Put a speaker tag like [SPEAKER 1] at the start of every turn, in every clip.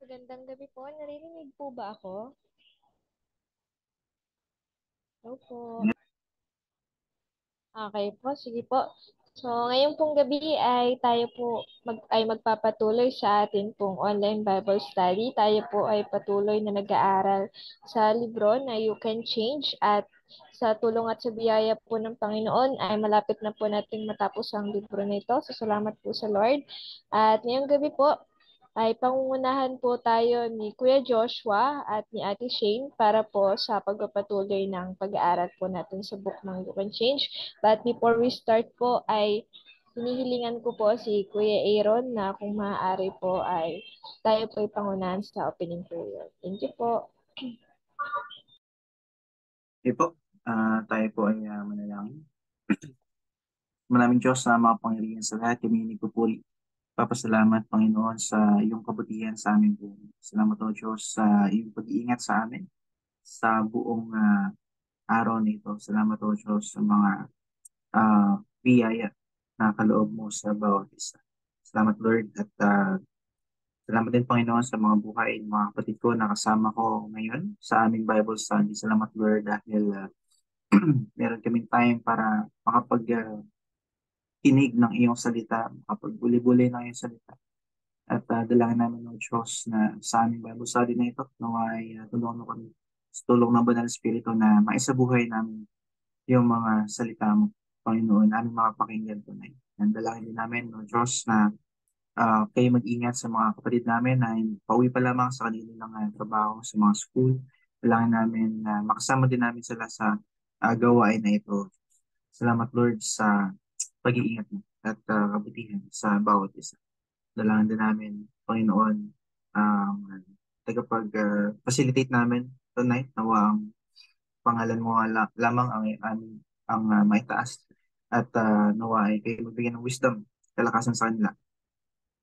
[SPEAKER 1] Magandang gabi po. Naririnig po ba ako? Opo. Okay po, sige po. So, ngayong pong gabi ay tayo po magpapatuloy sa atin pong online Bible study. Tayo po ay patuloy na nag-aaral sa libro na You Can Change at sa tulong at sa biyaya po ng Panginoon ay malapit na po nating matapos ang libro na ito. So, salamat po sa Lord. At ngayong gabi po, ay pangungunahan po tayo ni Kuya Joshua at ni Ate Shane para po sa pagpapatuloy ng pag-aaral po natin sa book ng You Can Change. But before we start po ay hinihilingan ko po si Kuya Aaron na kung maaari po ay tayo po ay pangunahan sa opening prayer. Thank you po.
[SPEAKER 2] Okay po, tayo po ay manalangin. Maraming Diyos sa mga pangyarihan sa lahat, kami nagpupuri. Papasalamat, Panginoon, sa iyong kabutihan sa amin po. Salamat o Diyos sa iyong pag-iingat sa amin sa buong araw na ito. Salamat o Diyos sa mga biyaya na kaloob mo sa bawat isa. Salamat Lord at salamat din Panginoon sa mga buhay ng mga kapatid ko na kasama ko ngayon sa aming Bible study. Salamat Lord dahil meron kaming time para makapag kinig ng iyong salita, makapagbuli-buli ng iyong salita. At dalangin namin ng Diyos na sa aming Bible study na ito, naway tulungan mo kami sa tulong ng Banal Espiritu na maisabuhay namin yung mga salita mo, Panginoon, aming mga pakinggan tunay. And dalangin din namin, no Diyos, na kayo mag-ingat sa mga kapatid namin na pauwi pa lamang sa kanilang trabaho sa mga school. Dalangin namin na makasama din namin sila sa gawain na ito. Salamat Lord sa pag-iingat mo at kabutihan sa bawat isa. Dalangin din namin, Panginoon, um, tagapag-facilitate namin tonight. Nawa ang pangalan mo lamang ang maitaas. At nawa ay kayo magbigyan ng wisdom, kalakasan sa kanila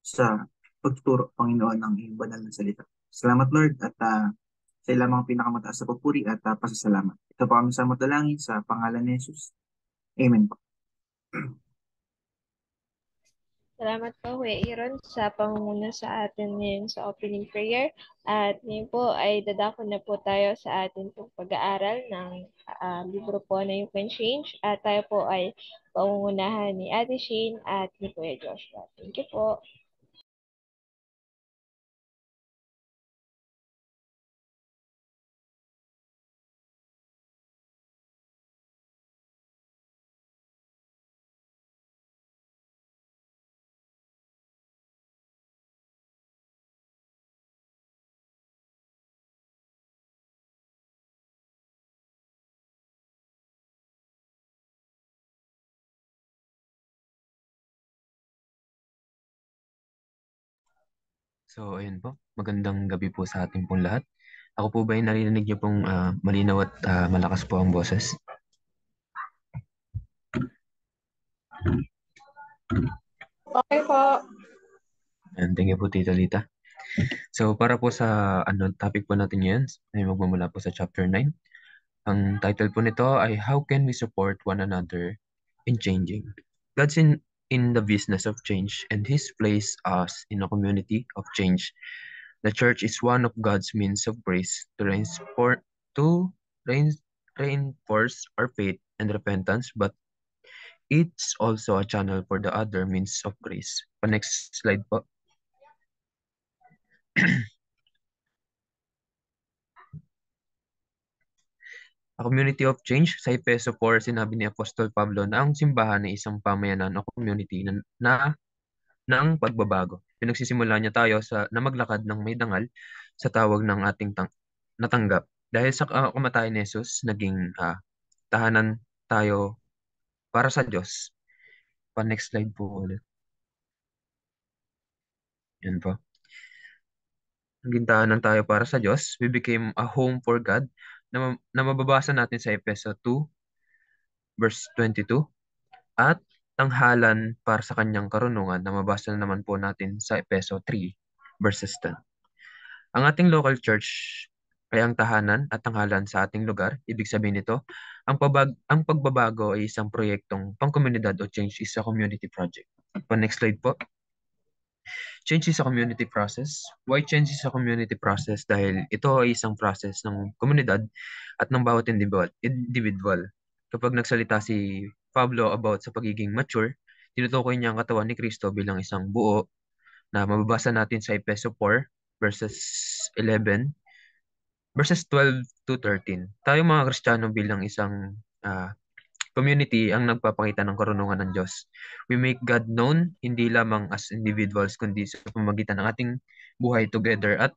[SPEAKER 2] sa pagtuturo, Panginoon, ng iyong banal na salita. Salamat, Lord, at sa lamang pinakamataas sa papuri at pasasalamat. Ito pa kami sa madalangin sa pangalan ni Jesus. Amen po.
[SPEAKER 1] Salamat po, Kuya Aaron, sa pangunguna sa atin ngayon sa opening prayer. At ngayon po ay dadako na po tayo sa atin pong pag-aaral ng libro po na You Can Change. At tayo po ay pangungunahan ni Ate Shane at ni Kuya Joshua. Thank you po.
[SPEAKER 3] So, ayun po. Magandang gabi po sa ating pong lahat. Ako po ba ay narinig niyo pong malinaw at malakas po ang boses?
[SPEAKER 1] Okay po.
[SPEAKER 3] And thank you po, Tita Lita. So, para po sa topic po natin ngayon, ay magmumula po sa chapter 9. Ang title po nito ay How Can We Support One Another in Changing? God's in the business of change and He's placed us in a community of change. The church is one of God's means of grace to reinforce our faith and repentance, but it's also a channel for the other means of grace. Next slide po. A community of change, sa Efeso 4, sinabi ni Apostol Pablo na ang simbahan ay isang pamayanan o community ng pagbabago. Pinagsisimula niya tayo na maglakad ng may dangal sa tawag ng ating natanggap. Dahil sa kamatayan ni Jesus, naging tahanan tayo para sa Diyos. Next slide po ulit. Yan po. Naging tahanan tayo para sa Diyos. We became a home for God na mababasa natin sa Efeso 2 verse 22 at tanghalan para sa kanyang karunungan na mabasa naman po natin sa Efeso 3 verses 10. Ang ating local church ay ang tahanan at tanghalan sa ating lugar. Ibig sabihin nito, ang pagbabago ay isang proyektong pangkomunidad o change is a community project. Next slide po. Change is a community process. Why change is a community process? Dahil ito ay isang process ng komunidad at ng bawat individual. Kapag nagsalita si Pablo about sa pagiging mature, tinutukoy niya ang katawan ni Kristo bilang isang buo na mababasa natin sa Efeso 4 verses 11 verses 12 to 13. Tayo mga Kristiyano bilang isang community ang nagpapakita ng karunungan ng Diyos. We make God known hindi lamang as individuals kundi sa pamamagitan ng ating buhay together at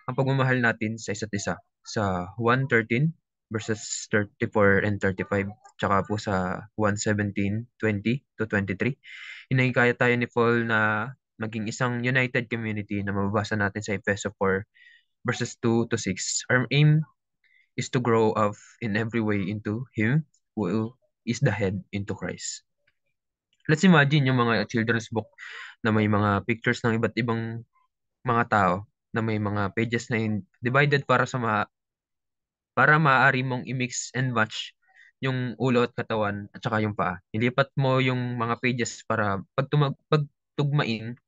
[SPEAKER 3] ang pagmamahal natin sa isa't isa. Sa 1:13 verses 34 and 35 tsaka po sa 1:17:20 to 23, hinahikayat tayo ni Paul na maging isang united community na mababasa natin sa Efeso 4 verses 2 to 6. Our aim is to grow up in every way into Him who is the head, into Christ. Let's imagine yung mga children's book na may mga pictures ng iba't ibang mga tao na may mga pages na divided para maaari mong i-mix and match yung ulo at katawan at saka yung paa. Ilipat mo yung mga pages para pagtugmain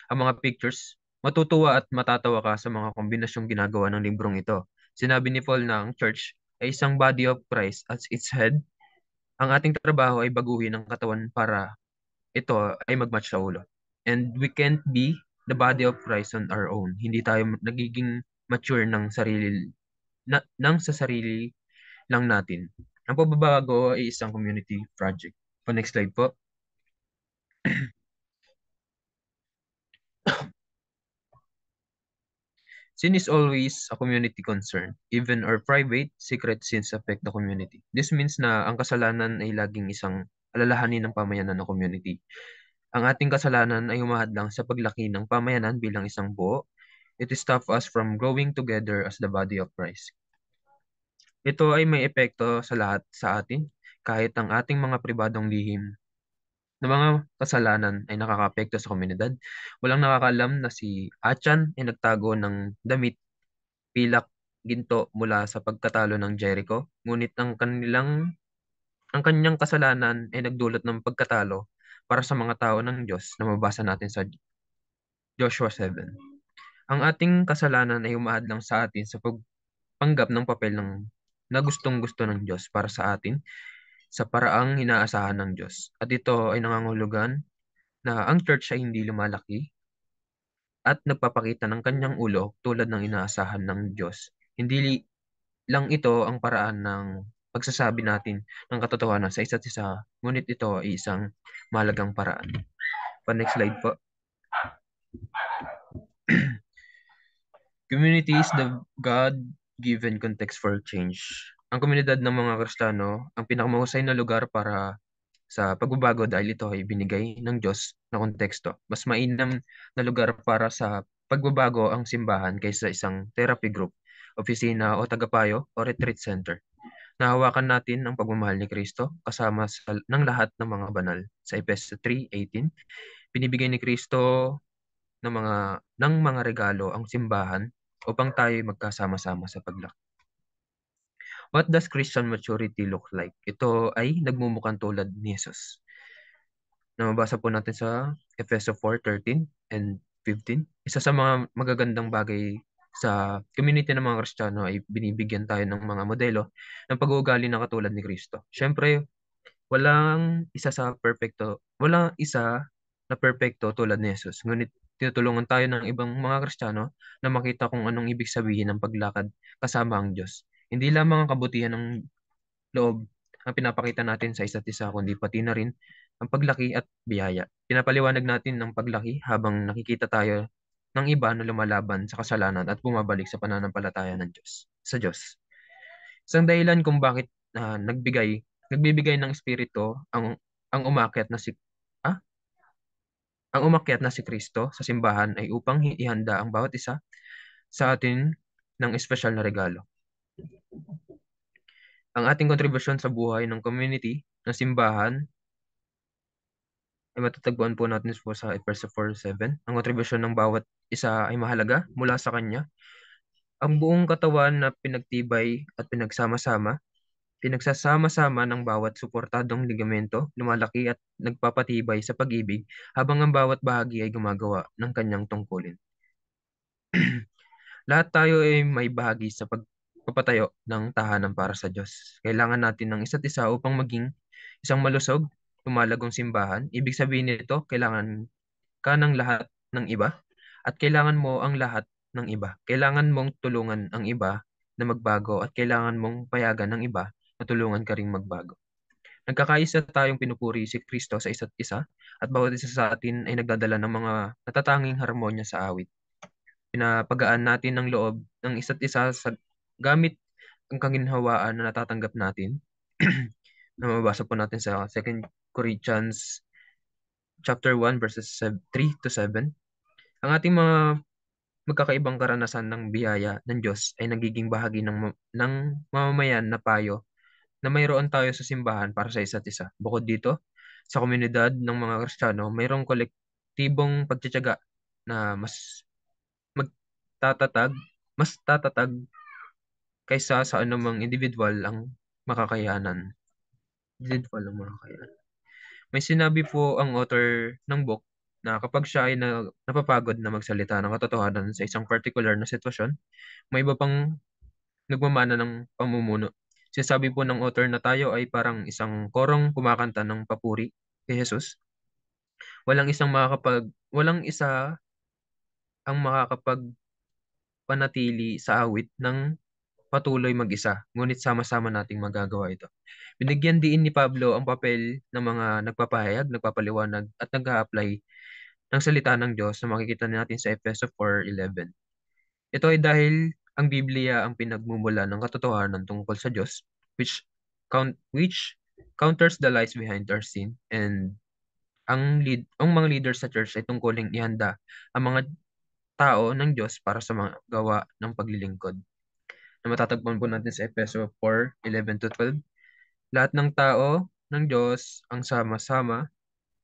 [SPEAKER 3] ang mga pictures, matutuwa at matatawa ka sa mga kombinasyong ginagawa ng librong ito. Sinabi ni Paul na ang church ay isang body of Christ as its head. Ang ating trabaho ay baguhin ang katawan para ito ay mag-match sa ulo. And we can't be the body of Christ on our own. Hindi tayo nagiging mature sa sarili lang natin. Ang pagbabago ay isang community project. Next slide po. Sin is always a community concern. Even our private, secret sins affect the community. This means na ang kasalanan ay laging isang alalahanin ng pamayanan ng community. Ang ating kasalanan ay humahadlang sa paglaki ng pamayanan bilang isang buo. It stops us from growing together as the body of Christ. Ito ay may epekto sa lahat sa atin, kahit ang ating mga pribadong lihim na mga kasalanan ay nakakaapekto sa komunidad. Walang nakakaalam na si Achan ay nagtago ng damit, pilak, ginto mula sa pagkatalo ng Jericho. Ngunit ang kanyang kasalanan ay nagdulot ng pagkatalo para sa mga tao ng Diyos na mabasa natin sa Joshua 7. Ang ating kasalanan ay umahadlang sa atin sa pagpanggap ng papel na gustong-gusto ng Diyos para sa atin sa paraang inaasahan ng Diyos. At ito ay nangangahulugan na ang church ay hindi lumalaki at nagpapakita ng kanyang ulo tulad ng inaasahan ng Diyos. Hindi lang ito ang paraan ng pagsasabi natin ng katotohanan sa isa't isa, ngunit ito ay isang mahalagang paraan. Next slide po. Community is the God-given context for change. Ang komunidad ng mga Kristiyano ang pinakamahusay na lugar para sa pagbabago dahil ito ay binigay ng Diyos na konteksto. Mas mainam na lugar para sa pagbabago ang simbahan kaysa isang therapy group, opisina o tagapayo o retreat center. Nahawakan natin ang pagmamahal ni Kristo kasama ng lahat ng mga banal. Sa Efeso 3:18, binibigay ni Kristo ng mga regalo ang simbahan upang tayo magkasama-sama sa paglaki. What does Christian maturity look like? Ito ay nagmumukhang tulad ni Jesus. Nababasa po natin sa Efeso 4:13 and 15. Isa sa mga magagandang bagay sa community ng mga Kristiyano ay binibigyan tayo ng mga modelo ng pag-uugali na katulad ni Kristo. Siyempre, walang isa na perpekto tulad ni Jesus. Ngunit tinutulungan tayo ng ibang mga Kristiyano na makita kung anong ibig sabihin ng paglakad kasama ang Diyos. Hindi lamang ang kabutihan ng loob ang pinapakita natin sa isa't isa, kundi pati na rin ang paglaki at biyaya. Pinapaliwanag natin ang paglaki habang nakikita tayo ng iba na lumalaban sa kasalanan at bumabalik sa pananampalataya sa Diyos. Isang dahilan kung bakit nagbibigay ng espiritu ang umakyat na si Kristo sa simbahan ay upang ihanda ang bawat isa sa atin ng espesyal na regalo. Ang ating kontribusyon sa buhay ng community ng simbahan ay matatagpuan po natin po sa Efeso 4:7. Ang kontribusyon ng bawat isa ay mahalaga mula sa Kanya. Ang buong katawan na pinagtibay at pinagsama-sama Pinagsasama-sama ng bawat suportadong ligamento, lumalaki at nagpapatibay sa pag-ibig habang ang bawat bahagi ay gumagawa ng kanyang tungkulin. Lahat tayo ay may bahagi sa pagpapatayo ng tahanan para sa Diyos. Kailangan natin ng isa't isa upang maging isang malusog, tumalagong simbahan. Ibig sabihin nito, kailangan ka ng lahat ng iba at kailangan mo ang lahat ng iba. Kailangan mong tulungan ang iba na magbago at kailangan mong payagan ng iba na tulungan ka ring magbago. Nagkakaisa tayong pinupuri si Kristo sa isa't isa at bawat isa sa atin ay nagdadala ng mga natatanging harmonya sa awit. Pinapagaan natin ng loob ng isa't isa sa gamit ang kaginhawaan na natatanggap natin na mababasa po natin sa 2 Corinthians chapter 1 verses 3 to 7. Ang ating mga magkakaibang karanasan ng biyaya ng Diyos ay nagiging bahagi ng mamamayan na payo na mayroon tayo sa simbahan para sa isa't isa. Bukod dito, sa komunidad ng mga Kristiyano, mayroong kolektibong pagtitiyaga na magtatatag, mas tatatag kaysa sa anumang individual ang makakayanan. May sinabi po ang author ng book na kapag siya ay napapagod na magsalita ng katotohanan sa isang particular na sitwasyon, may iba pang nagmamana ng pamumuno. Sinasabi po ng author na tayo ay parang isang korong kumakanta ng papuri kay Jesus. Walang isa ang makakapagpanatili sa awit ng patuloy mag-isa, ngunit sama-sama nating magagawa ito. Binigyan din ni Pablo ang papel ng mga nagpapahayag, nagpapaliwanag at nag-a-apply ng salita ng Diyos na makikita natin sa Efeso 4:11. Ito ay dahil ang Biblia ang pinagmumula ng katotohanan tungkol sa Diyos, which counters the lies behind our sin, and ang mga leaders sa church ay tungkuling ihanda ang mga tao ng Diyos para sa mga gawa ng paglilingkod. Na matatagpuan po natin sa Efeso 4:11 to 12. Lahat ng tao ng Diyos ang sama-sama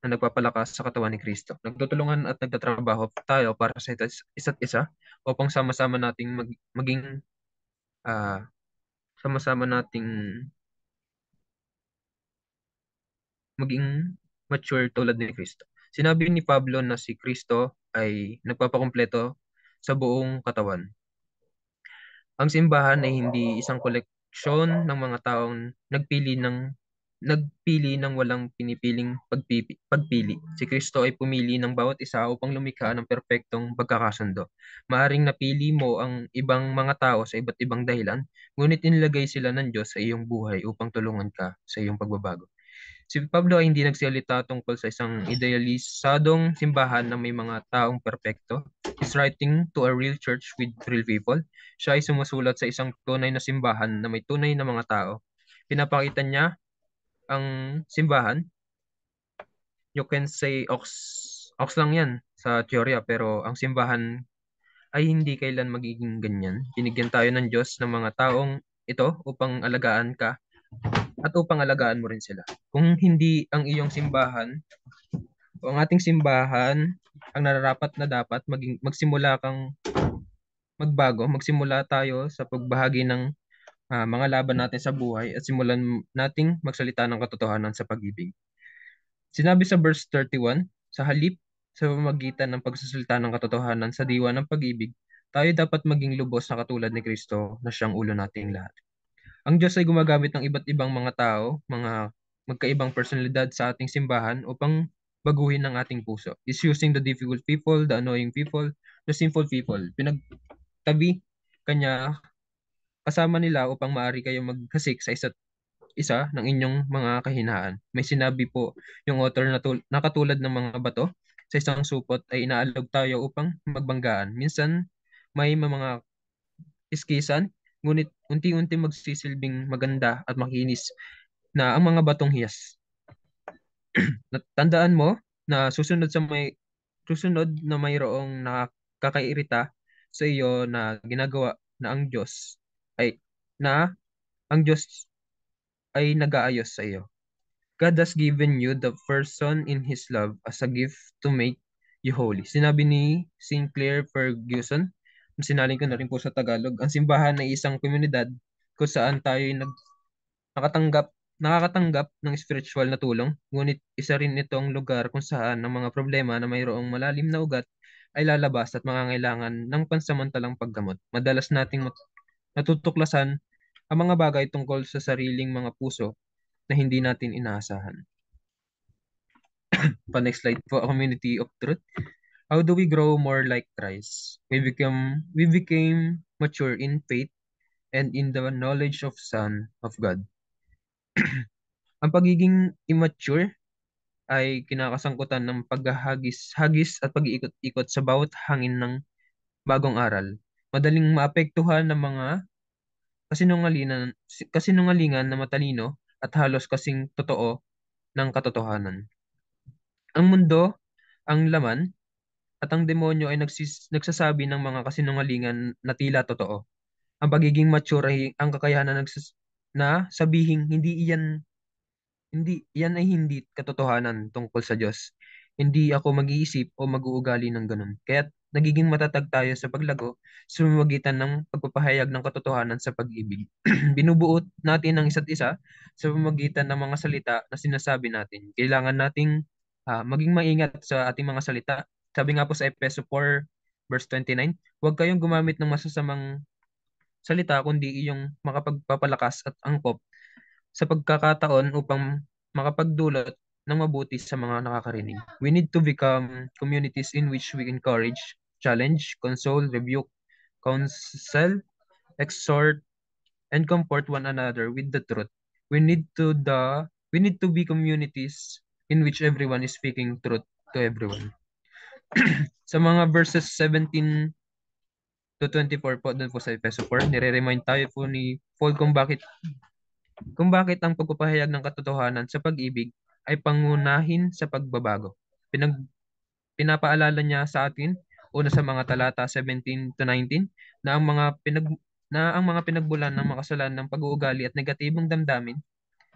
[SPEAKER 3] na nagpapalakas sa katawan ni Kristo. Nagtutulungan at nagtatrabaho tayo para sa isa't isa upang sama-sama nating ah, sama-sama nating maging mature tulad ni Kristo. Sinabi ni Pablo na si Kristo ay nagpapakumpleto sa buong katawan. Ang simbahan ay hindi isang koleksyon ng mga taong nagpili ng walang pinipiling pagpili. Si Kristo ay pumili ng bawat isa upang lumikha ng perpektong pagkakasundo. Maaring napili mo ang ibang mga tao sa iba't ibang dahilan, ngunit inilagay sila ng Diyos sa iyong buhay upang tulungan ka sa iyong pagbabago. Si Pablo ay hindi nagsalita tungkol sa isang idealisadong simbahan na may mga taong perpekto. He's writing to a real church with real people. Siya ay sumusulat sa isang tunay na simbahan na may tunay na mga tao. Pinapakita niya ang simbahan. You can say ox lang yan sa teorya, pero ang simbahan ay hindi kailan magiging ganyan. Binigyan tayo ng Diyos ng mga taong ito upang alagaan ka at upang alagaan mo rin sila. Kung hindi ang iyong simbahan o ang ating simbahan ang nararapat na dapat magsimula kang magbago, magsimula tayo sa pagbahagi ng mga laban natin sa buhay at simulan nating magsalita ng katotohanan sa pag-ibig. Sinabi sa verse 31, sa halip sa pamamagitan ng pagsasalita ng katotohanan sa diwa ng pag-ibig, tayo dapat maging lubos na katulad ni Kristo na siyang ulo nating lahat. Ang Diyos ay gumagamit ng iba't ibang mga tao, mga magkaibang personalidad sa ating simbahan upang baguhin ang ating puso. He's using the difficult people, the annoying people, the sinful people. Pinagtabi kanya kasama nila upang maaari kayong maghasik sa isa't isa ng inyong mga kahinaan. May sinabi po yung author na katulad ng mga bato sa isang supot ay inaalog tayo upang magbanggaan. Minsan may mga iskisan, ngunit unti-unti magsisilbing maganda at makinis na ang mga batong hiyas. Tandaan mo na susunod na mayroong nakakairita sa iyo na ginagawa na ang Diyos ay nag-aayos sa iyo. God has given you the person in His love as a gift to make you holy. Sinabi ni Sinclair Ferguson, sinaling ko na rin po sa Tagalog, ang simbahan ay isang komunidad kung saan tayo nakatanggap, nakakatanggap ng spiritual na tulong, ngunit isa rin itong lugar kung saan ang mga problema na mayroong malalim na ugat ay lalabas at mangangailangan ng pansamantalang paggamot. Madalas nating natutuklasan ang mga bagay tungkol sa sariling mga puso na hindi natin inaasahan. Next slide po, a community of truth. How do we grow more like Christ? We became mature in faith and in the knowledge of Son of God. Ang pagiging immature ay kinakasangkutan ng paghahagis-hagis at pag-iikot-ikot sa bawat hangin ng bagong aral. Madaling maapektuhan ng mga kasinungalingan na matalino at halos kasing totoo ng katotohanan. Ang mundo, ang laman, at ang demonyo ay nagsasabi ng mga kasinungalingan na tila totoo. Ang pagiging mature ay ang kakayahan na sabihing yan ay hindi katotohanan tungkol sa Diyos. Hindi ako mag-iisip o mag-uugali ng ganun. Kaya nagiging matatag tayo sa paglago sa pamamagitan ng pagpapahayag ng katotohanan sa pag-ibig. Binubuot natin ang isa't isa sa pamamagitan ng mga salita na sinasabi natin. Kailangan nating maging maingat sa ating mga salita. Sabi nga po sa Efeso 4 verse 29, huwag kayong gumamit ng masasamang salita kundi iyong makapagpapalakas at angkop sa pagkakataon upang makapagdulot ng mabuti sa mga nakakarinig. We need to become communities in which we encourage, challenge, console, rebuke, counsel, exhort, and comfort one another with the truth. We need to be communities in which everyone is speaking truth to everyone. Sa mga verses 17 to 24 po, doon po sa Efeso 4, nire-remind tayo po ni Paul kung bakit ang pagpapahayag ng katotohanan sa pag-ibig ay pangunahin sa pagbabago. Pinapaalala niya sa atin, una sa mga talata 17 to 19, na ang mga pinagbulan ng makasalanan ng pag-uugali at negatibong damdamin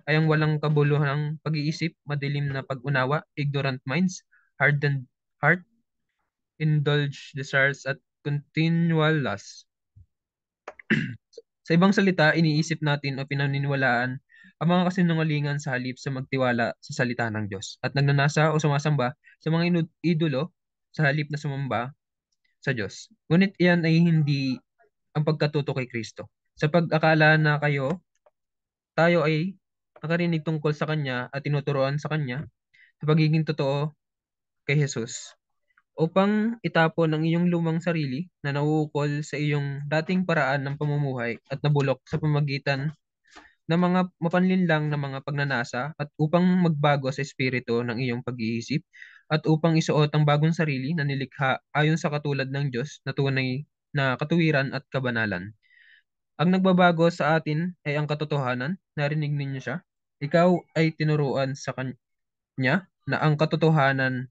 [SPEAKER 3] ay ang walang kabuluhang pag-iisip, madilim na pag-unawa, ignorant minds, hardened heart, indulge desires at continual lust. Sa ibang salita, iniisip natin o pinaniniwalaan ang mga kasinungalingan sa halip sa magtiwala sa salita ng Diyos at nagnanasa o sumasamba sa mga idolo sa halip na sumamba sa Diyos. Ngunit iyan ay hindi ang pagkatuto kay Kristo. Sa pag-akala na tayo ay nakarinig tungkol sa Kanya at tinuturoan sa Kanya sa pagiging totoo kay Jesus upang itapon ang iyong lumang sarili na nauukol sa iyong dating paraan ng pamumuhay at nabulok sa pamagitan ng mga mapanlinlang na mga pagnanasa at upang magbago sa espiritu ng iyong pag-iisip at upang isuot ang bagong sarili na nilikha ayon sa katulad ng Diyos na tunay na katuwiran at kabanalan. Ang nagbabago sa atin ay ang katotohanan. Narinig ninyo siya? Ikaw ay tinuruan sa Kanya na ang katotohanan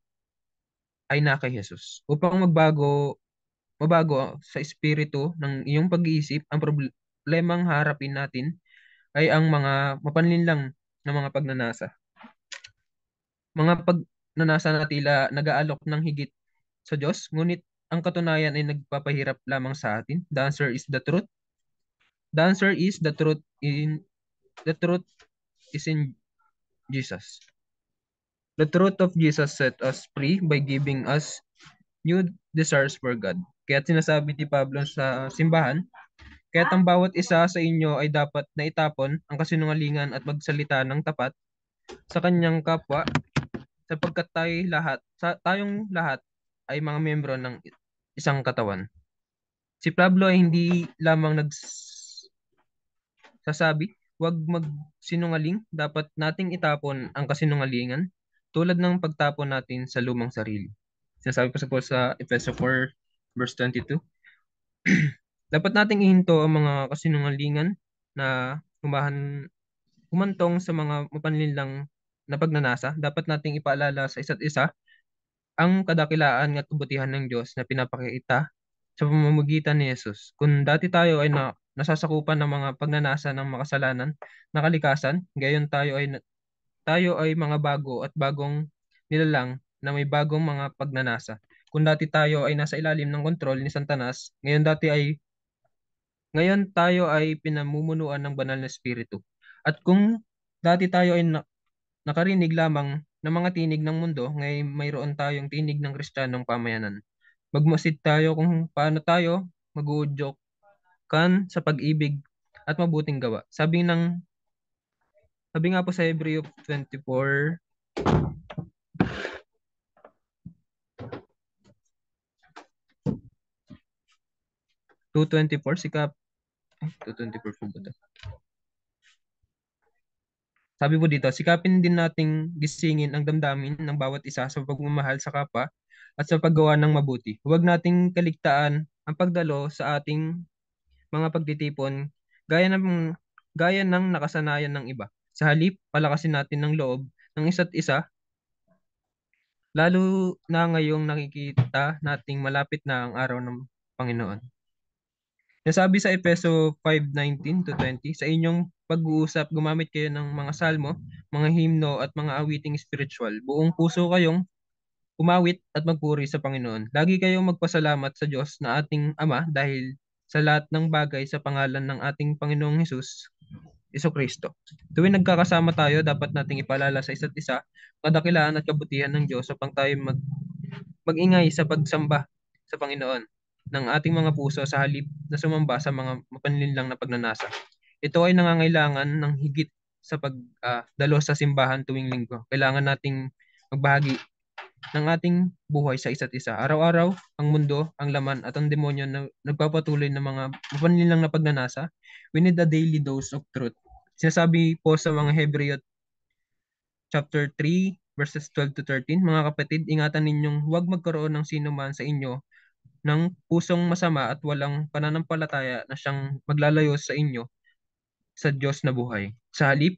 [SPEAKER 3] ay na kay Jesus. Upang mabago sa espiritu ng iyong pag-iisip, ang problemang harapin natin ay ang mga mapanlinlang na mga pagnanasa. Mga pagnanasa na tila nag-aalok ng higit sa Diyos, ngunit ang katunayan ay nagpapahirap lamang sa atin. The answer is the truth. The answer is the truth is in Jesus. The truth of Jesus set us free by giving us new desires for God. Kaya sinasabi ni Pablo sa simbahan, kaya't ang bawat isa sa inyo ay dapat na itapon ang kasinungalingan at magsalita ng tapat sa kanyang kapwa sapagkat tayong lahat ay mga miyembro ng isang katawan. Si Pablo ay hindi lamang nagsasabi, huwag magsinungaling, dapat nating itapon ang kasinungalingan tulad ng pagtapon natin sa lumang sarili. Sinasabi pa sa Paul sa Efeso 4 verse 22. Dapat nating ihinto ang mga kasinungalingan na humantong sa mga mapanlinlang na pagnanasa. Dapat nating ipaalala sa isa't isa ang kadakilaan at kabutihan ng Diyos na pinapakita sa pamamagitan ni Jesus. Kung dati tayo ay nasasakupan ng mga pagnanasa ng makasalanan na kalikasan, gayon tayo ay mga bago at bagong nilalang na may bagong mga pagnanasa. Kung dati tayo ay nasa ilalim ng kontrol ni Satanas, ngayon tayo ay pinamumunuan ng banal na espiritu. At kung dati tayo ay nakarinig lamang ng mga tinig ng mundo, ngayon mayroon tayong tinig ng Kristiyanong pamayanan. Magmasid tayo kung paano tayo mag-uudyok kan sa pag-ibig at mabuting gawa. Sabi nga po sa Hebreo 24, 2:24, 2:24 po ba ito? Sabi po dito, sikapin din nating gisingin ang damdamin ng bawat isa sa pagmamahal sa kapwa at sa paggawa ng mabuti. Huwag nating kaligtaan ang pagdalo sa ating mga pagtitipon gaya ng nakasanayan ng iba. Sa halip, palakasin natin ng loob ng isa't isa, lalo na ngayong nakikita nating malapit na ang araw ng Panginoon. Nasabi sa Efeso 5:19-20, sa inyong pag-uusap, gumamit kayo ng mga salmo, mga himno at mga awiting spiritual. Buong puso kayong umawit at magpuri sa Panginoon. Lagi kayong magpasalamat sa Diyos na ating Ama dahil sa lahat ng bagay sa pangalan ng ating Panginoong Kristo. Tuwing nagkakasama tayo, dapat nating ipaalala sa isa't isa kadakilaan at kabutihan ng Diyos upang tayo mag-ingay sa pagsamba sa Panginoon ng ating mga puso sa halip na sumamba sa mga mapanlinlang na pagnanasa. Ito ay nangangailangan ng higit sa pagdalo sa simbahan tuwing linggo. Kailangan nating magbahagi ng ating buhay sa isa't isa. Araw-araw, ang mundo, ang laman at ang demonyo na nagpapatuloy ng mga mapanlinlang na pagnanasa. We need a daily dose of truth. Sinasabi po sa mga Hebreo chapter 3 verses 12-13, mga kapatid, ingatan ninyong huwag magkaroon ng sino man sa inyo ng pusong masama at walang pananampalataya na siyang maglalayo sa inyo sa Diyos na buhay. Sa halip,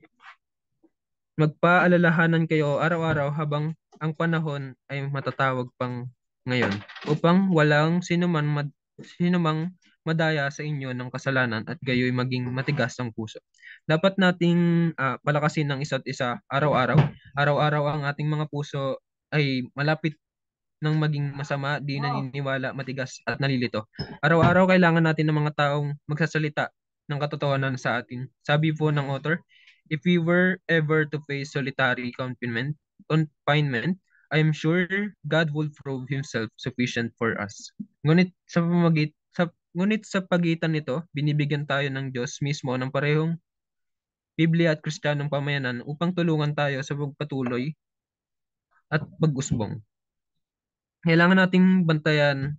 [SPEAKER 3] magpaalalahanan kayo araw-araw habang ang panahon ay matatawag pang ngayon upang walang sinumang madaya sa inyo ng kasalanan at gayoy maging matigas ang puso. Dapat nating palakasin ng isa't isa araw-araw. Araw-araw ang ating mga puso ay malapit ng maging masama, di naniniwala, matigas at nalilito. Araw-araw kailangan natin ng mga taong magsasalita ng katotohanan sa atin. Sabi po ng author, if we were ever to face solitary confinement, I am sure God will prove Himself sufficient for us. Ngunit sa pagitan nito, binibigyan tayo ng Diyos mismo ng parehong Biblia at Kristiyanong pamayanan upang tulungan tayo sa pagpatuloy at pag-usbong. Kailangan nating bantayan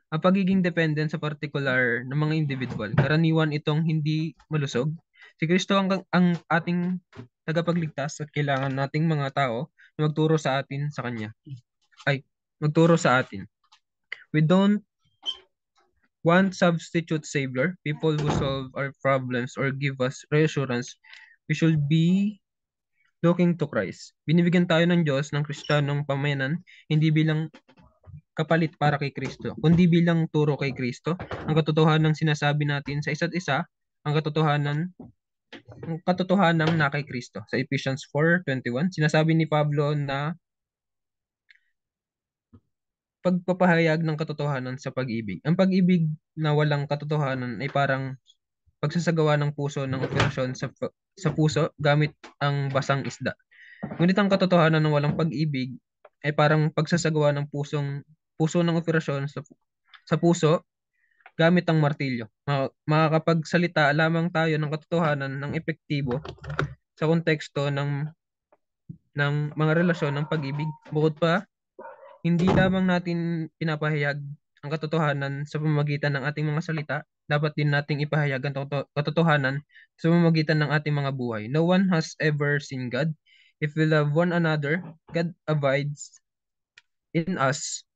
[SPEAKER 3] ang pagiging dependent sa partikular ng mga individual. Karaniwan itong hindi malusog. Si Kristo ang ating tagapagligtas at kailangan nating mga tao na magturo sa Kanya. Magturo sa atin. We don't want substitute savior, people who solve our problems or give us reassurance. We should be looking to Christ. Binibigyan tayo ng Diyos ng Kristiyanong pamayanan, hindi bilang kapalit para kay Kristo, kundi bilang turo kay Kristo. Ang katotohanan ng sinasabi natin sa isa't isa, ang katotohanan na kay Kristo. Sa Ephesians 4:21, sinasabi ni Pablo na pagpapahayag ng katotohanan sa pag-ibig. Ang pag-ibig na walang katotohanan ay parang pagsasagawa ng puso ng operasyon sa puso gamit ang basang isda. Ngunit ang katotohanan ng walang pag-ibig ay parang pagsasagawa ng puso ng operasyon sa puso gamit ang martilyo. Makakapagsalita lamang tayo ng katotohanan ng epektibo sa konteksto ng mga relasyon ng pag-ibig. Bukod pa, hindi lamang natin pinapahayag ang katotohanan sa pamamagitan ng ating mga salita, dapat din nating ipahayag ang katotohanan sa pamamagitan ng ating mga buhay. No one has ever seen God. If we love one another, God abides in us,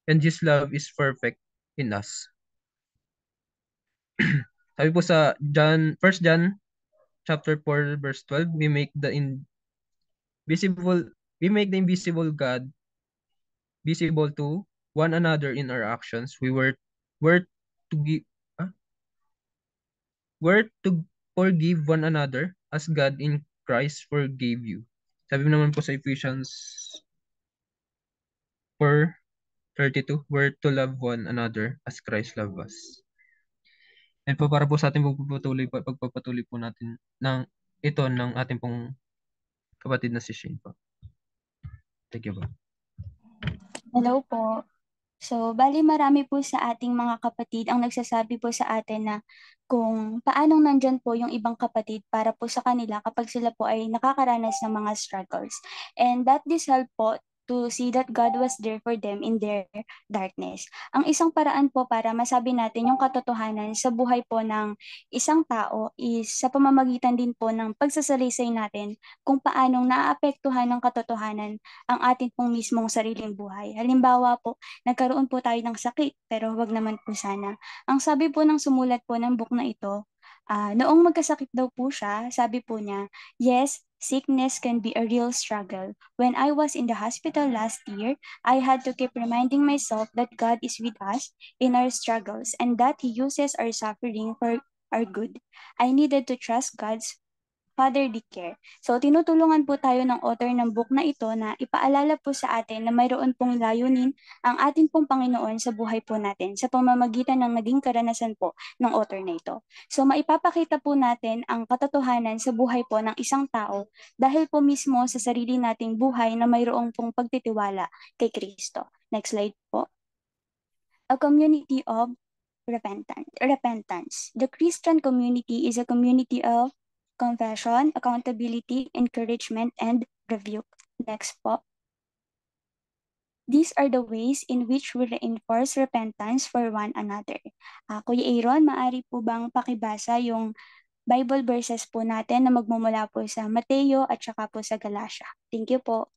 [SPEAKER 3] and His love is perfect in us. Sabi po sa 1 John chapter 4 verse 12, we make the invisible God visible to one another in our actions. We're to forgive one another as God in Christ forgave you. Sabi naman po sa Ephesians 4:32, we're to love one another as Christ loved us. And po para po sa ating pagpapatuloy po natin ng ito ng ating pong kapatid na si Shane po. Thank you po.
[SPEAKER 4] Hello po. So, bali marami po sa ating mga kapatid ang nagsasabi po sa atin na kung paanong nandyan po yung ibang kapatid para po sa kanila kapag sila po ay nakakaranas ng mga struggles. And that this help po to see that God was there for them in their darkness. Ang isang paraan po para masabi natin yung katotohanan sa buhay po ng isang tao is sa pamamagitan din po ng pagsasalaysay natin kung paanong naaapektuhan ng katotohanan ang ating pong mismong sariling buhay. Halimbawa po, nagkaroon po tayo ng sakit, pero wag naman po sana. Ang sabi po ng sumulat po ng book na ito, noong magkasakit daw po siya, sabi po niya, yes, sickness can be a real struggle. When I was in the hospital last year, I had to keep reminding myself that God is with us in our struggles and that He uses our suffering for our good. I needed to trust God's fatherly care. So, tinutulungan po tayo ng author ng book na ito na ipaalala po sa atin na mayroon pong layunin ang atin pong Panginoon sa buhay po natin sa pamamagitan ng naging karanasan po ng author na ito. So, maipapakita po natin ang katotohanan sa buhay po ng isang tao dahil po mismo sa sarili nating buhay na mayroong pong pagtitiwala kay Kristo. Next slide po. A community of repentance. The Christian community is a community of confession, accountability, encouragement, and rebuke. Next po. These are the ways in which we reinforce repentance for one another. Kuya Aaron, maaari po bang pakibasa yung Bible verses po natin na magmumula po sa Mateo at saka po sa Galatia? Thank you po.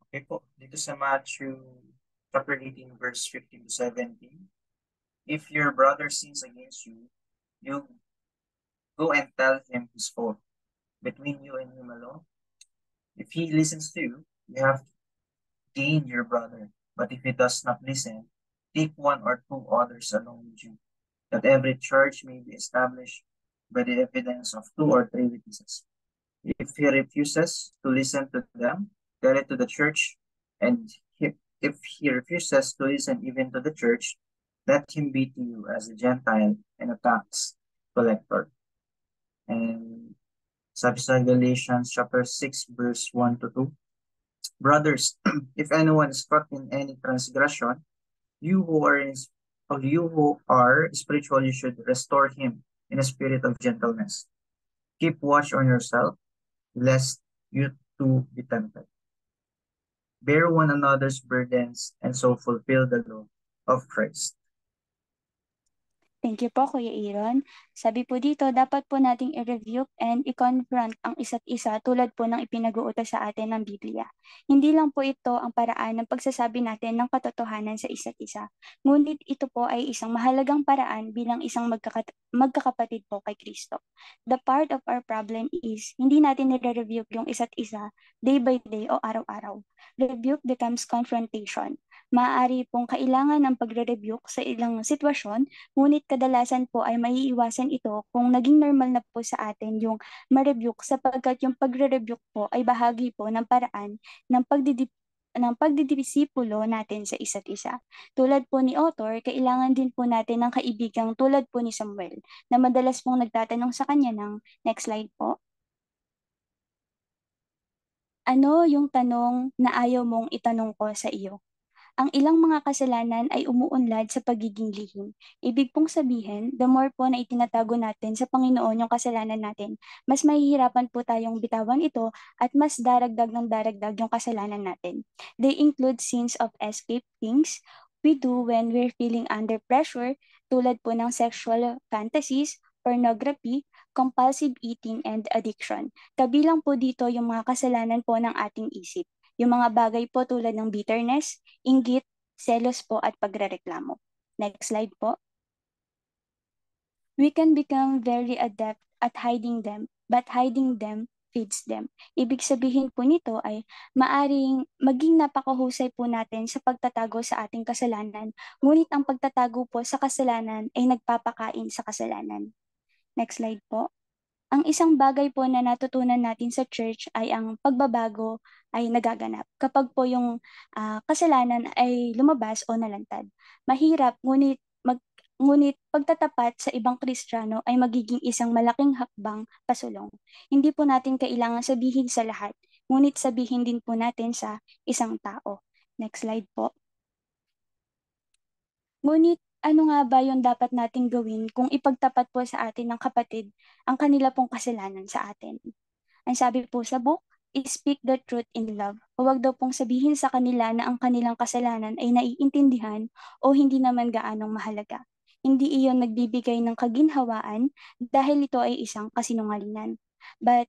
[SPEAKER 2] Okay po, dito sa Matthew chapter 18 verse 15 to 17. If your brother sins against you, you go and tell him his fault between you and him alone. If he listens to you, you have gained your brother. But if he does not listen, take one or two others along with you, that every charge may be established by the evidence of two or three witnesses. If he refuses to listen to them, tell it to the church, and if he refuses to listen even to the church, let him be to you as a Gentile and a tax collector. And sabi sa Galatians chapter 6 verse 1 to 2, brothers, if anyone is caught in any transgression, you who are spiritual, you should restore him in a spirit of gentleness. Keep watch on yourself, lest you too be tempted. Bear one another's burdens and so fulfill the law of Christ.
[SPEAKER 4] Thank you po, Kuya Aaron. Sabi po dito, dapat po nating i-review and i-confront ang isa't isa tulad po ng ipinag-uutos sa atin ng Biblia. Hindi lang po ito ang paraan ng pagsasabi natin ng katotohanan sa isa't isa. Ngunit ito po ay isang mahalagang paraan bilang isang magkakapatid po kay Kristo. The part of our problem is, hindi natin nire-review yung isa't isa day by day o araw-araw. Rebuke becomes confrontation. Maaari pong kailangan ng pagre-rebuke sa ilang sitwasyon, ngunit kadalasan po ay maiiwasan ito kung naging normal na po sa atin yung ma-rebuke sapagkat yung pagre-rebuke po ay bahagi po ng paraan ng pagdidisipulo natin sa isa't isa. Tulad po ni author, kailangan din po natin ng kaibigang tulad po ni Samuel na madalas pong nagtatanong sa kanya ng next slide po. Ano yung tanong na ayaw mong itanong ko sa iyo? Ang ilang mga kasalanan ay umuunlad sa pagiging lihim. Ibig pong sabihin, the more po na itinatago natin sa Panginoon yung kasalanan natin, mas mahihirapan po tayong bitawan ito at mas daragdag ng daragdag yung kasalanan natin. They include sins of escape things we do when we're feeling under pressure, tulad po ng sexual fantasies, pornography, compulsive eating, and addiction. Kabilang po dito yung mga kasalanan po ng ating isip. Yung mga bagay po tulad ng bitterness, inggit, selos po at pagrereklamo. Next slide po. We can become very adept at hiding them, but hiding them feeds them. Ibig sabihin po nito ay maaring maging napakahusay po natin sa pagtatago sa ating kasalanan, ngunit ang pagtatago po sa kasalanan ay nagpapakain sa kasalanan. Next slide po. Ang isang bagay po na natutunan natin sa church ay ang pagbabago ay nagaganap kapag po yung kasalanan ay lumabas o nalantad. Mahirap, ngunit Ngunit pagtatapat sa ibang Kristiyano ay magiging isang malaking hakbang pasulong. Hindi po natin kailangan sabihin sa lahat, ngunit sabihin din po natin sa isang tao. Next slide po. Ngunit ano nga ba yung dapat nating gawin kung ipagtapat po sa atin ng kapatid ang kanila pong kasalanan sa atin? Ang sabi po sa book, speak the truth in love. Huwag daw pong sabihin sa kanila na ang kanilang kasalanan ay naiintindihan o hindi naman gaanong mahalaga. Hindi iyon nagbibigay ng kaginhawaan dahil ito ay isang kasinungalingan. But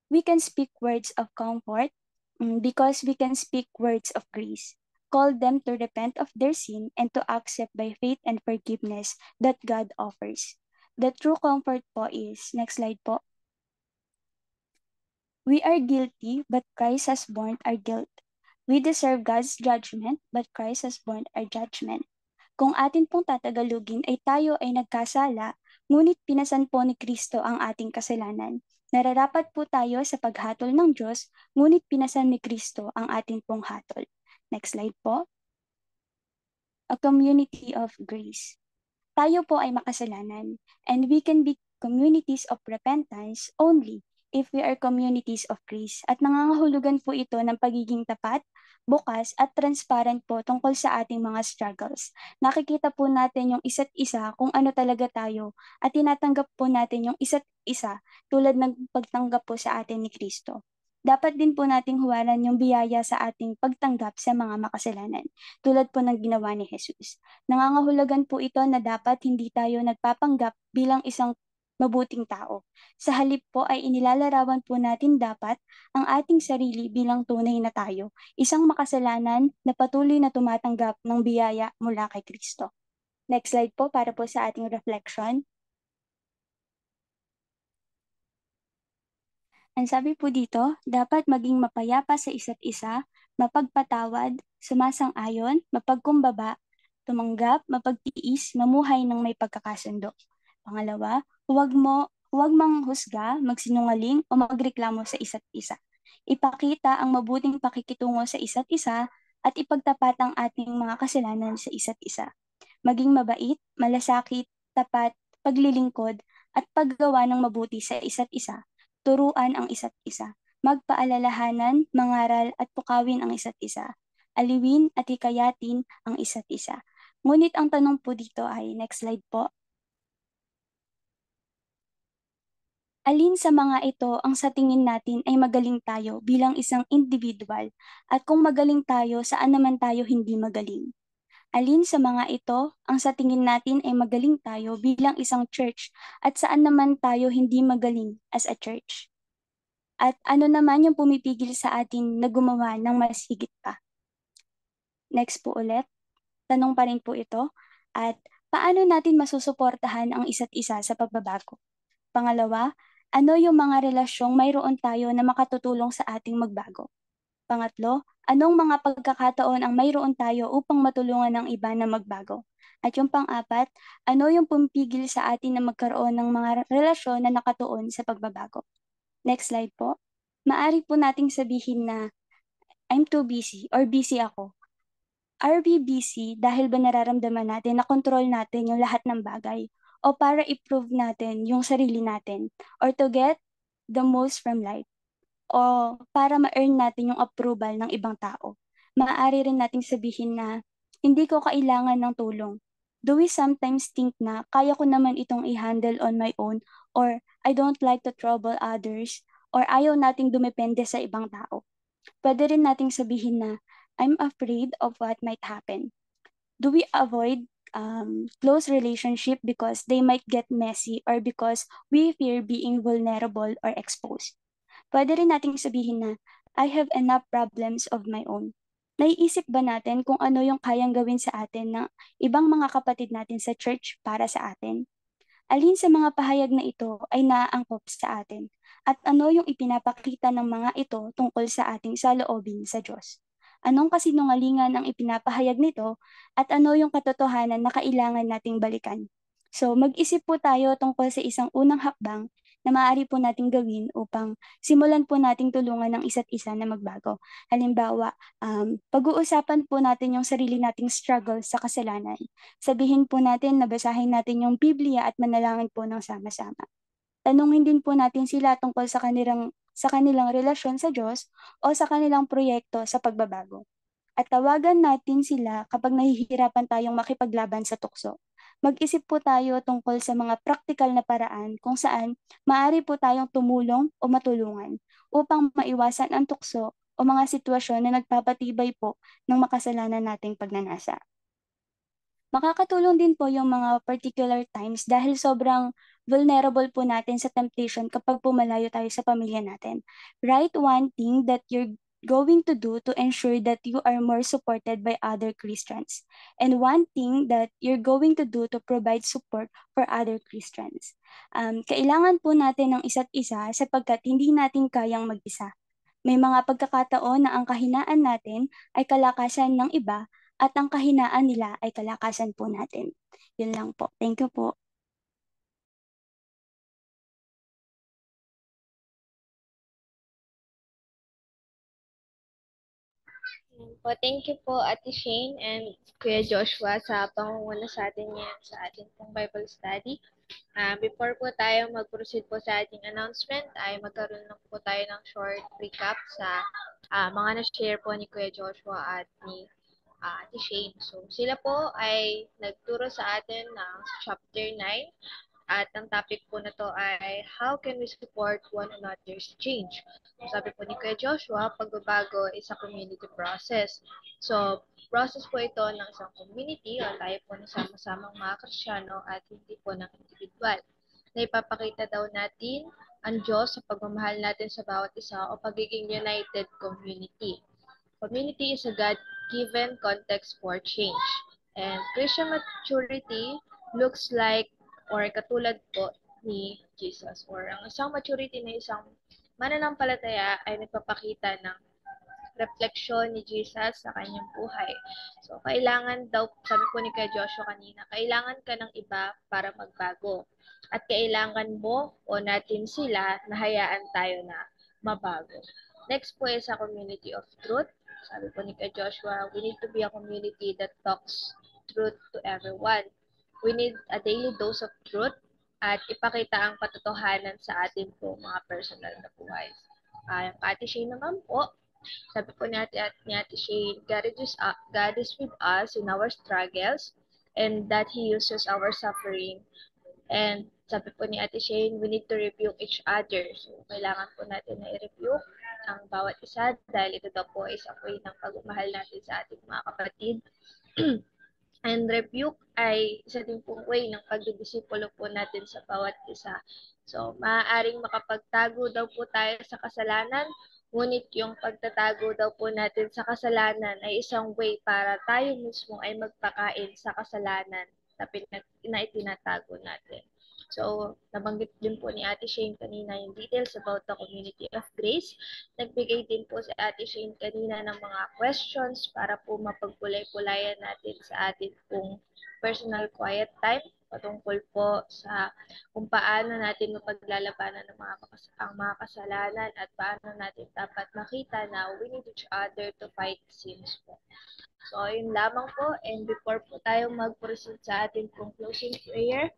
[SPEAKER 4] we can speak words of comfort because we can speak words of grace. Call them to repent of their sin and to accept by faith and forgiveness that God offers. The true comfort po is, next slide po, we are guilty, but Christ has borne our guilt. We deserve God's judgment, but Christ has borne our judgment. Kung atin pong tatagalugin ay tayo ay nagkasala, ngunit pinasan po ni Kristo ang ating kasalanan. Nararapat po tayo sa paghatol ng Diyos, ngunit pinasan ni Kristo ang ating pong hatol. Next slide po. A community of grace. Tayo po ay makasalanan, and we can be communities of repentance only if we are communities of grace. At nangangahulugan po ito ng pagiging tapat, bukas at transparent po tungkol sa ating mga struggles. Nakikita po natin yung isa't isa kung ano talaga tayo at tinatanggap po natin yung isa't isa tulad ng pagtanggap po sa atin ni Kristo. Dapat din po nating huwaran yung biyaya sa ating pagtanggap sa mga makasalanan, tulad po ng ginawa ni Jesus. Nangangahulugan po ito na dapat hindi tayo nagpapanggap bilang isang mabuting tao. Sa halip po ay inilalarawan po natin dapat ang ating sarili bilang tunay na tayo, isang makasalanan na patuloy na tumatanggap ng biyaya mula kay Kristo. Next slide po para po sa ating reflection. Ang sabi po dito, dapat maging mapayapa sa isa't isa, mapagpatawad, sumasang-ayon, mapagkumbaba, tumanggap, mapagtiis, mamuhay ng may pagkakasundo. Pangalawa, huwag mang husga, magsinungaling o magreklamo sa isa't isa. Ipakita ang mabuting pakikitungo sa isa't isa at ipagtapat ang ating mga kasalanan sa isa't isa. Maging mabait, malasakit, tapat, paglilingkod, at paggawa ng mabuti sa isa't isa. Turuan ang isa't isa. Magpaalalahanan, mangaral at pukawin ang isa't isa. Aliwin at hikayatin ang isa't isa. Ngunit ang tanong po dito ay, next slide po. Alin sa mga ito ang sa tingin natin ay magaling tayo bilang isang individual at kung magaling tayo, saan naman tayo hindi magaling? Alin sa mga ito ang sa tingin natin ay magaling tayo bilang isang church at saan naman tayo hindi magaling as a church? At ano naman yung pumipigil sa atin na gumawa ng mas higit pa? Next po ulit, tanong pa rin po ito. At paano natin masusuportahan ang isa't isa sa pagbabago? Pangalawa, ano yung mga relasyong mayroon tayo na makatutulong sa ating magbago? Pangatlo, anong mga pagkakataon ang mayroon tayo upang matulungan ang iba na magbago? At yung pang-apat, ano yung pumipigil sa atin na magkaroon ng mga relasyon na nakatuon sa pagbabago? Next slide po. Maari po nating sabihin na I'm too busy or busy ako. Are we busy dahil ba nararamdaman natin na control natin yung lahat ng bagay? O para i-prove natin yung sarili natin? Or to get the most from life? O para ma-earn natin yung approval ng ibang tao? Maaari rin nating sabihin na hindi ko kailangan ng tulong. Do we sometimes think na kaya ko naman itong i-handle on my own or I don't like to trouble others or ayaw nating dumepende sa ibang tao? Pwede rin nating sabihin na I'm afraid of what might happen. Do we avoid close relationship because they might get messy or because we fear being vulnerable or exposed? Pwede rin nating sabihin na I have enough problems of my own. Naiisip ba natin kung ano yung kayang gawin sa atin ng ibang mga kapatid natin sa church para sa atin? Alin sa mga pahayag na ito ay naaangkop sa atin? At ano yung ipinapakita ng mga ito tungkol sa ating saloobin sa Diyos? Anong kasinungalingan ang ipinapahayag nito at ano yung katotohanan na kailangan nating balikan? So mag-isip po tayo tungkol sa isang unang hakbang na maaari po nating gawin upang simulan po nating tulungan ng isa't isa na magbago. Halimbawa, pag-uusapan po natin yung sarili nating struggle sa kasalanan. Sabihin po natin na basahin natin yung Biblia at manalangin po ng sama-sama. Tanungin din po natin sila tungkol sa kanilang relasyon sa Diyos o sa kanilang proyekto sa pagbabago. At tawagan natin sila kapag nahihirapan tayong makipaglaban sa tukso. Mag-isip po tayo tungkol sa mga praktikal na paraan kung saan maaari po tayong tumulong o matulungan upang maiwasan ang tukso o mga sitwasyon na nagpapatibay po ng makasalanan nating pagnanasa. Makakatulong din po yung mga particular times dahil sobrang vulnerable po natin sa temptation kapag pumalayo tayo sa pamilya natin. Write one thing that you're going to do to ensure that you are more supported by other Christians, and one thing that you're going to do to provide support for other Christians. Kailangan po natin ng isa't isa sapagkat hindi natin kayang mag-isa. May mga pagkakataon na ang kahinaan natin ay kalakasan ng iba at ang kahinaan nila ay kalakasan po natin. Yun lang po. Thank you po.
[SPEAKER 1] Thank you po, Ate Shane and Kuya Joshua sa pangunguna sa atin ngayon sa ating pong Bible study. Before po tayo mag-proceed po sa ating announcement, ay magkaroon lang po tayo ng short recap sa mga na-share po ni Kuya Joshua at ni Ate Shane. So, sila po ay nagturo sa atin ng chapter 9. At ang topic po na to ay how can we support one another's change? So, sabi po ni Kuya Joshua, pagbabago is a community process. So, process po ito ng isang community o tayo po ng sama-samang mga Kristiyano at hindi po ng individual. Na ipapakita daw natin ang Diyos sa pagmamahal natin sa bawat isa o pagiging united community. Community is a God-given context for change. And Christian maturity looks like or katulad po ni Jesus or ang isang maturity na isang mananampalataya ay nagpapakita ng refleksyon ni Jesus sa kanyang buhay. So, kailangan daw, sabi po ni Kuya Joshua kanina, kailangan ka ng iba para magbago. At kailangan mo o natin sila na hayaan tayo na mabago. Next po is a community of truth. Sabi po ni Kuya Joshua, we need to be a community that talks truth to everyone. We need a daily dose of truth at ipakita ang katotohanan sa ating po mga personal na buhay. Yung Ate Shane naman po, sabi po ni Ate Shane, God is with us in our struggles and that He uses our suffering. And sabi po ni Ate Shane, we need to rebuke each other. So, kailangan po natin na i-rebuke ang bawat isa dahil ito daw po is a way ng pagmamahal natin sa ating mga kapatid. And rebuke ay isa din pong way ng pagdidisipulo po natin sa bawat isa. So, maaaring makapagtago daw po tayo sa kasalanan, ngunit yung pagtatago daw po natin sa kasalanan ay isang way para tayo mismo ay magpakain sa kasalanan na itinatago natin. So, nabanggit din po ni Ate Shane kanina yung details about the community of grace. Nagbigay din po si Ate Shane kanina ng mga questions para po mapagpulay-pulayan natin sa atin pong personal quiet time patungkol po sa kung paano natin mapaglalabanan ng ang mga kasalanan at paano natin dapat makita na we need each other to fight sins po. So, yun lamang po. And before po tayo mag-proceed sa ating pong closing prayer,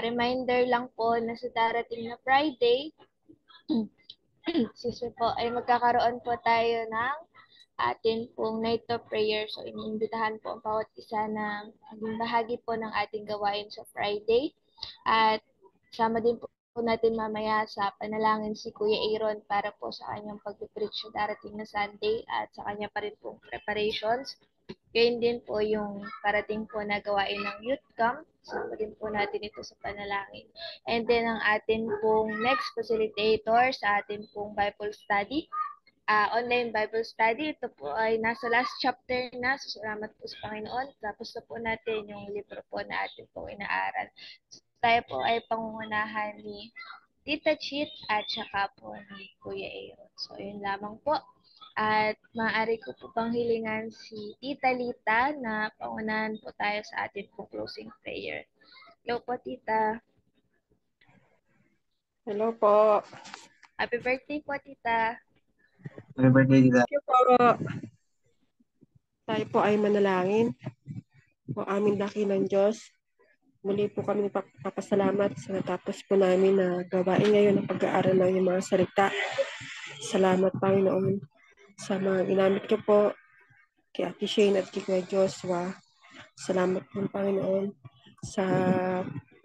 [SPEAKER 1] reminder lang po na sa darating na Friday, po, ay magkakaroon po tayo ng atin pong night of prayer. So, iniimbitahan po ang bawat isa na maging bahagi po ng ating gawain sa Friday. At sama din po natin mamaya sa panalangin si Kuya Aaron para po sa kanyang pag-preach sa darating na Sunday at sa kanya pa rin pong preparations. Gayun din po yung parating po na gawain ng youth camp. Sama din po natin ito sa panalangin. And then ang atin pong next facilitator sa atin pong Bible study, online Bible study. Ito po ay nasa last chapter na. So, salamat po sa Panginoon. Tapos na po natin yung libro po na atin pong inaaral. So, tayo po ay pangungunahan ni Tita Chit at saka po ni Kuya Aaron. So, yun lamang po. At maaari ko po pang hilingan si Tita Lita na pangunahan po tayo sa ating po closing prayer. Hello po, Tita.
[SPEAKER 5] Hello po.
[SPEAKER 1] Happy birthday po, tita.
[SPEAKER 2] Happy birthday, Tita.
[SPEAKER 5] Thank you po. Tayo po ay manalangin. Po aming dakilang Diyos. Muli po kami papasalamat sa natapos po namin na gawain ngayon ng pag-aaral ng mga salita. Salamat, Panginoon, sa mga ginamit niyo po kay Ate Shane at kay Kuya Joshua. Salamat po, Panginoon, sa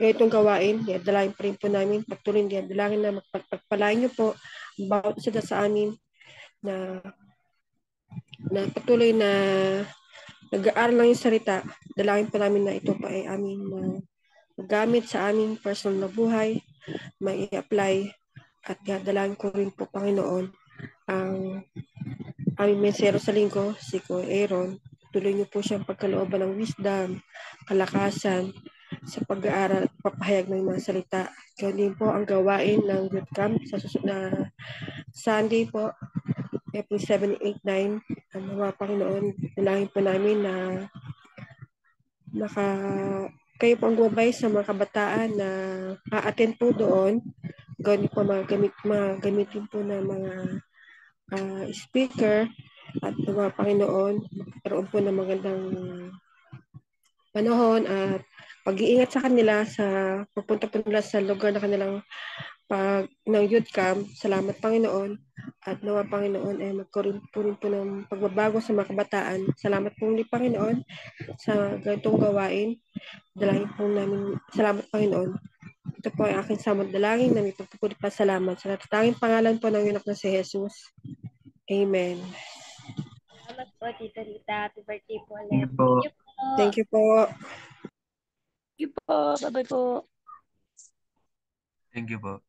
[SPEAKER 5] ganitong gawain. Dalangin pa rin po namin. Patuloy dalangin na magpagpalain niyo po ang bawat isa sa amin na patuloy na nag-aaral lang yung salita. Dalangin po namin na ito po ay amin na magamit sa aming personal na buhay, may i-apply, at dalangin ko rin po, Panginoon, ang aming mensero sa linggo, si Kuya Aaron. Tuloy niyo po siyang pagkalooban ng wisdom, kalakasan, sa pag-aaral at papahayag ng mga salita. Kaya din po ang gawain ng youth camp sa susunod na Sunday po, April 7, 8, 9. Ang mga Panginoon, dalangin po namin na kayo po ang gumabay sa mga kabataan na a-attend po doon. Gawin po gamitin po ng mga speaker at mga Panginoon, magkaroon po ng magandang panahon at pag-iingat sa kanila sa pupunta po nila sa lugar na kanilang ng youth camp. Salamat, Panginoon, at nawa, Panginoon, ay magkaroon po rin po ng pagbabago sa mga kabataan. Salamat po ni Panginoon sa ganitong gawain. Dalangin po namin, salamat, Panginoon. Ito po ay aking samad dalangin na may pagpupuli pa salamat sa natatanging pangalan po ng anak na si Jesus. Amen.
[SPEAKER 1] Salamat po, Tita Rita. Happy birthday po ulit.
[SPEAKER 2] Thank you po.
[SPEAKER 5] Thank you po.
[SPEAKER 4] Thank you po. Bye-bye po.
[SPEAKER 3] Thank you po.